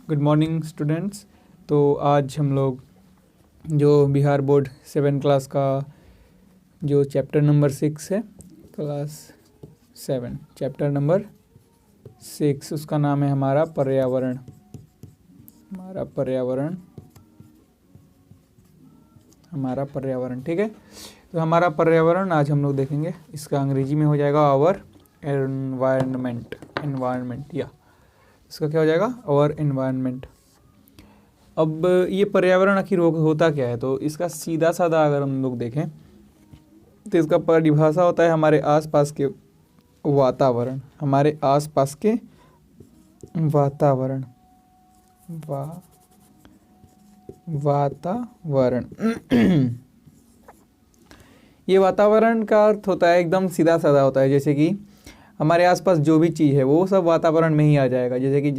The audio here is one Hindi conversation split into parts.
Good morning students. तो आज हम लोग जो बिहार बोर्ड 7 क्लास का जो चैप्टर नंबर 6 है, क्लास 7 चैप्टर नंबर 6, उसका नाम है हमारा पर्यावरण। हमारा पर्यावरण ठीक है। तो हमारा पर्यावरण आज हम लोग देखेंगे, इसका अंग्रेजी में हो जाएगा आवर एनवायरनमेंट या इसका क्या हो जाएगा आवर एनवायरनमेंट। अब ये पर्यावरण आखिर होता क्या है, तो इसका सीधा साधा अगर हम लोग देखें तो इसका परिभाषा होता है हमारे आसपास के वातावरण, वातावरण ये वातावरण का अर्थ होता है एकदम सीधा साधा होता है, जैसे कि हमारे आसपास जो भी चीज़ है वो सब वातावरण में ही आ जाएगा। जैसे कि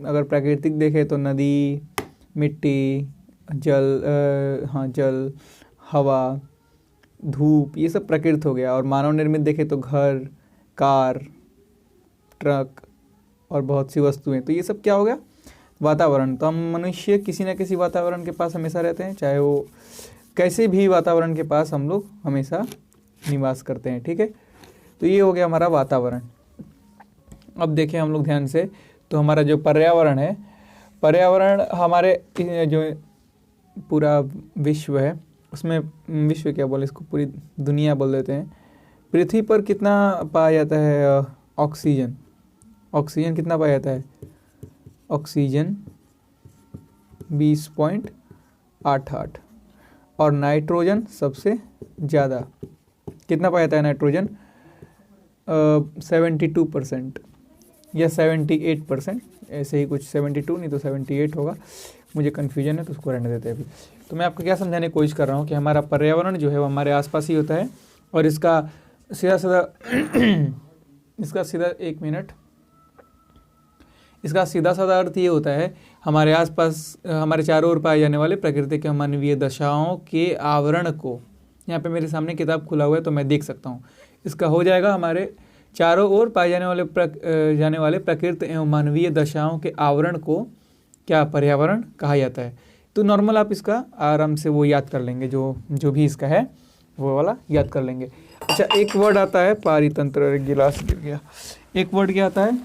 अगर प्राकृतिक देखें तो नदी, मिट्टी, जल, हवा, धूप, ये सब प्रकृति हो गया। और मानव निर्मित देखें तो घर, कार, ट्रक और बहुत सी वस्तुएं, तो ये सब क्या हो गया वातावरण। तो हम मनुष्य किसी न किसी वातावरण के पास हमेशा रहते हैं, चाहे वो कैसे भी वातावरण के पास हम लोग हमेशा निवास करते हैं, ठीक है। तो ये हो गया हमारा वातावरण। अब देखें हम लोग ध्यान से, तो हमारा जो पर्यावरण है, पर्यावरण हमारे जो पूरा विश्व है उसमें, विश्व क्या बोले इसको, पूरी दुनिया बोल देते हैं। पृथ्वी पर कितना पाया जाता है ऑक्सीजन कितना पाया जाता है, ऑक्सीजन 20.88 और नाइट्रोजन सबसे ज़्यादा कितना पाया जाता है, नाइट्रोजन 72% या 78%, ऐसे ही कुछ 72 नहीं तो 78 होगा, मुझे कन्फ्यूजन है तो उसको रहने देते हैं अभी। तो मैं आपको क्या समझाने की कोशिश कर रहा हूँ कि हमारा पर्यावरण जो है वो हमारे आसपास ही होता है। और इसका सीधा साधा अर्थ ये होता है हमारे आसपास, हमारे चारों ओर पाए जाने वाले प्रकृति के मानवीय दशाओं के आवरण को, यहाँ पे मेरे सामने किताब खुला हुआ है तो मैं देख सकता हूँ, इसका हो जाएगा हमारे चारों ओर पाए जाने वाले प्रकृति एवं मानवीय दशाओं के आवरण को क्या पर्यावरण कहा जाता है। तो नॉर्मल आप इसका आराम से वो याद कर लेंगे, जो भी इसका है वो वाला याद कर लेंगे। अच्छा, एक वर्ड आता है पारितंत्र, गिलास गिर गया। एक वर्ड क्या आता है,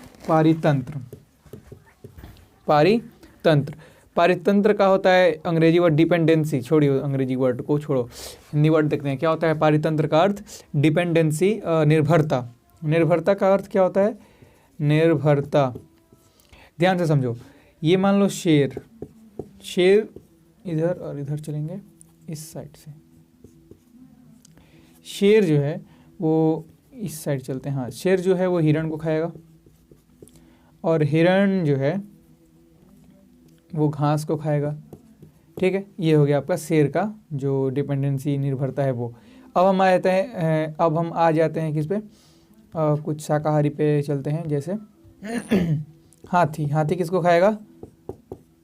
पारितंत्र का होता है अंग्रेजी वर्ड डिपेंडेंसी। छोड़िए अंग्रेजी वर्ड को, छोड़ो, हिंदी वर्ड देखते हैं। क्या होता है पारितंत्र का अर्थ, डिपेंडेंसी, निर्भरता। निर्भरता का अर्थ क्या होता है, निर्भरता। ध्यान से समझो, ये मान लो शेर इधर और इधर चलेंगे, इस साइड से शेर जो है वो इस साइड चलते हैं। हाँ, शेर जो है वो हिरण को खाएगा और हिरण जो है वो घास को खाएगा, ठीक है। ये हो गया आपका शेर का जो डिपेंडेंसी, निर्भरता है वो। अब हम आ जाते हैं किस पे, कुछ शाकाहारी पे चलते हैं। जैसे हाथी किसको खाएगा,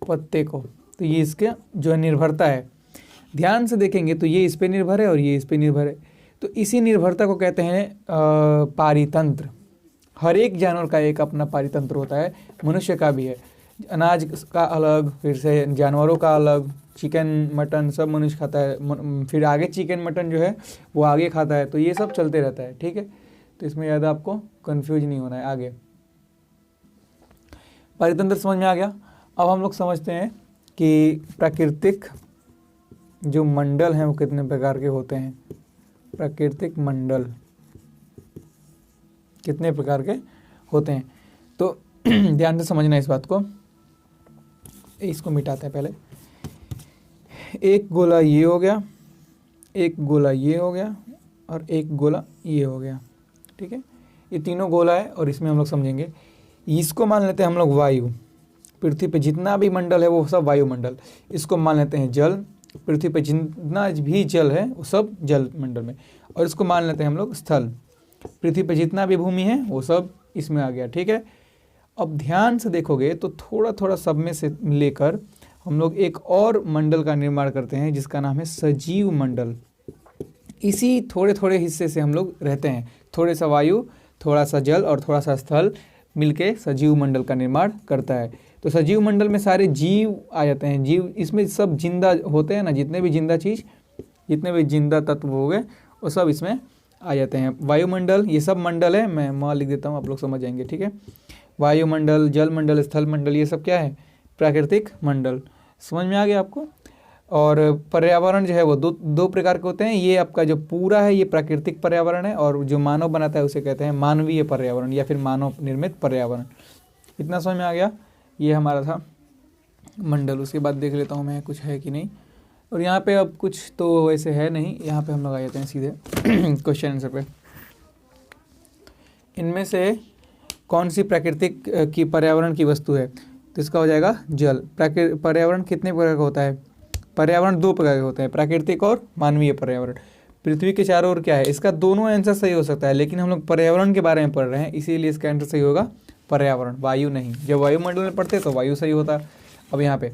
पत्ते को। तो ये इसके जो है निर्भरता है। ध्यान से देखेंगे तो ये इस पे निर्भर है और ये इस पे निर्भर है, तो इसी निर्भरता को कहते हैं पारितंत्र। हर एक जानवर का एक अपना पारितंत्र होता है, मनुष्य का भी है। अनाज का अलग, फिर से जानवरों का अलग, चिकन मटन सब मनुष्य खाता है, फिर आगे चिकन मटन जो है वो आगे खाता है। तो ये सब चलते रहता है, ठीक है। तो इसमें ज़्यादा आपको कंफ्यूज नहीं होना है। आगे पारितंत्र समझ में आ गया। अब हम लोग समझते हैं कि प्राकृतिक जो मंडल हैं वो कितने प्रकार के होते हैं। प्राकृतिक मंडल कितने प्रकार के होते हैं, तो ध्यान से समझना इस बात को। इसको मिटाते हैं पहले। एक गोला ये हो गया, एक गोला ये हो गया और एक गोला ये हो गया, ठीक है। ये तीनों गोला है और इसमें हम लोग समझेंगे, इसको मान लेते हैं हम लोग वायु। पृथ्वी पे जितना भी मंडल है वो सब वायुमंडल। इसको मान लेते हैं जल, पृथ्वी पे जितना भी जल है वो सब जल मंडल में। और इसको मान लेते हैं हम लोग स्थल, पृथ्वी पे जितना भी भूमि है वो सब इसमें आ गया, ठीक है। अब ध्यान से देखोगे तो थोड़ा थोड़ा सब में से लेकर हम लोग एक और मंडल का निर्माण करते हैं जिसका नाम है सजीव मंडल। इसी थोड़े थोड़े हिस्से से हम लोग रहते हैं, थोड़े सा वायु, थोड़ा सा जल और थोड़ा सा स्थल मिलके सजीव मंडल का निर्माण करता है। तो सजीव मंडल में सारे जीव आ जाते हैं। जीव इसमें सब जिंदा होते हैं ना, जितने भी जिंदा चीज़, जितने भी जिंदा तत्व हो गए वो सब इसमें आ जाते हैं। वायुमंडल ये सब मंडल है, मैं माँ लिख देता हूँ, आप लोग समझ जाएंगे, ठीक है। वायुमंडल, जल मंडल, स्थल मंडल, ये सब क्या है, प्राकृतिक मंडल। समझ में आ गया आपको। और पर्यावरण जो है वो दो प्रकार के होते हैं। ये आपका जो पूरा है ये प्राकृतिक पर्यावरण है, और जो मानव बनाता है उसे कहते हैं मानवीय पर्यावरण या फिर मानव निर्मित पर्यावरण। इतना समझ में आ गया। ये हमारा था मंडल। उसके बाद देख लेता हूँ मैं कुछ है कि नहीं। और यहाँ पे अब कुछ तो वैसे है नहीं, यहाँ पे हम लोग आ जाते हैं सीधे क्वेश्चन आंसर पे। इनमें से कौन सी प्राकृतिक की पर्यावरण की वस्तु है, तो इसका हो जाएगा जल। पर्यावरण कितने प्रकार का होता है, पर्यावरण दो प्रकार के होते हैं, प्राकृतिक और मानवीय पर्यावरण। पृथ्वी के चारों ओर क्या है, इसका दोनों आंसर सही हो सकता है, लेकिन हम लोग पर्यावरण के बारे में पढ़ रहे हैं इसीलिए इसका आंसर सही होगा पर्यावरण, वायु नहीं। जब वायुमंडल में पढ़ते तो वायु सही होता। अब यहाँ पे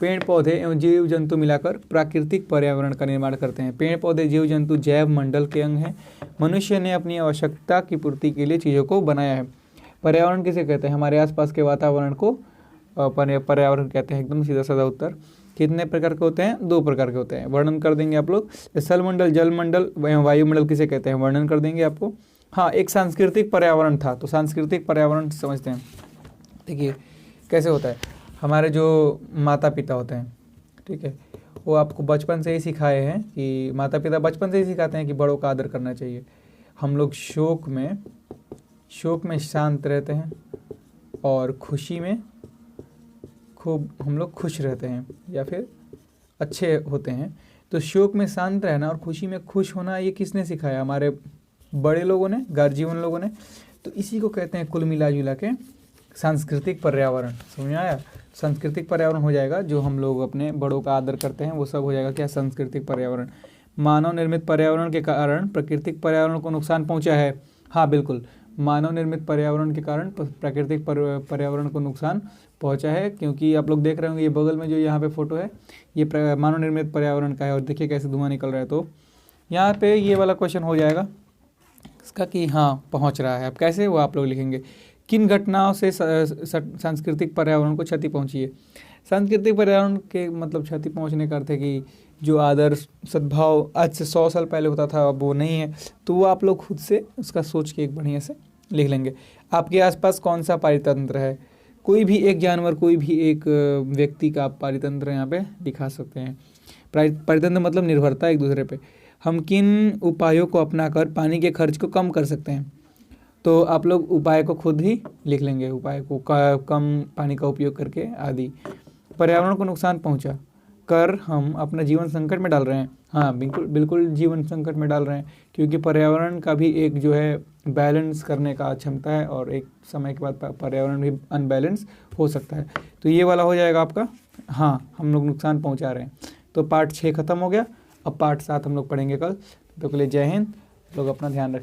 पेड़ पौधे एवं जीव जंतु मिलाकर प्राकृतिक पर्यावरण का निर्माण करते हैं। पेड़ पौधे जीव जंतु जैव मंडल के अंग हैं। मनुष्य ने अपनी आवश्यकता की पूर्ति के लिए चीज़ों को बनाया है। पर्यावरण किसे कहते हैं, हमारे आसपास के वातावरण को पर्यावरण कहते हैं। एकदम सीधा साधा उत्तर। कितने प्रकार के होते हैं, दो प्रकार के होते हैं। वर्णन कर देंगे आप लोग। स्थल मंडल, जल मंडल, वायुमंडल किसे कहते हैं, वर्णन कर देंगे आपको। हाँ, एक सांस्कृतिक पर्यावरण था, तो सांस्कृतिक पर्यावरण समझते हैं। देखिए कैसे होता है, हमारे जो माता पिता होते हैं, ठीक है, वो आपको बचपन से ही सिखाए हैं कि माता पिता बचपन से ही सिखाते हैं कि बड़ों का आदर करना चाहिए। हम लोग शोक में शांत रहते हैं और खुशी में खूब हम लोग खुश रहते हैं या फिर अच्छे होते हैं। तो शोक में शांत रहना और खुशी में खुश होना ये किसने सिखाया, हमारे बड़े लोगों ने, गार्जियन लोगों ने। तो इसी को कहते हैं कुल मिला जुला के सांस्कृतिक पर्यावरण। समझ में आया। सांस्कृतिक पर्यावरण हो जाएगा जो हम लोग अपने बड़ों का आदर करते हैं, वो सब हो जाएगा क्या, सांस्कृतिक पर्यावरण। मानव निर्मित पर्यावरण के कारण प्राकृतिक पर्यावरण को नुकसान पहुंचा है। हाँ बिल्कुल, मानव निर्मित पर्यावरण के कारण प्राकृतिक पर्यावरण को नुकसान पहुंचा है, क्योंकि आप लोग देख रहे होंगे ये बगल में जो यहाँ पे फोटो है ये मानव निर्मित पर्यावरण का है, और देखिए कैसे धुआं निकल रहा है। तो यहाँ पे ये वाला क्वेश्चन हो जाएगा इसका कि हाँ पहुँच रहा है। अब कैसे, वो आप लोग लिखेंगे। किन घटनाओं से सांस्कृतिक पर्यावरण को क्षति पहुंची है। सांस्कृतिक पर्यावरण के मतलब क्षति पहुंचने का अर्थ है कि जो आदर्श सद्भाव आज से 100 साल पहले होता था अब वो नहीं है, तो वो आप लोग खुद से उसका सोच के एक बढ़िया से लिख लेंगे। आपके आसपास कौन सा पारितंत्र है, कोई भी एक जानवर, कोई भी एक व्यक्ति का आप पारितंत्र यहाँ पे दिखा सकते हैं। पारितंत्र मतलब निर्भरता एक दूसरे पे। हम किन उपायों को अपनाकर पानी के खर्च को कम कर सकते हैं, तो आप लोग उपाय को खुद ही लिख लेंगे, उपाय को कम पानी का उपयोग करके आदि। पर्यावरण को नुकसान पहुंचा कर हम अपना जीवन संकट में डाल रहे हैं। हाँ बिल्कुल जीवन संकट में डाल रहे हैं, क्योंकि पर्यावरण का भी एक जो है बैलेंस करने का क्षमता है, और एक समय के बाद पर्यावरण भी अनबैलेंस हो सकता है। तो ये वाला हो जाएगा आपका, हाँ हम लोग नुकसान पहुँचा रहे हैं। तो पार्ट 6 खत्म हो गया। अब पार्ट 7 हम लोग पढ़ेंगे कल। तो के लिए जय हिंद। लोग अपना ध्यान रखें।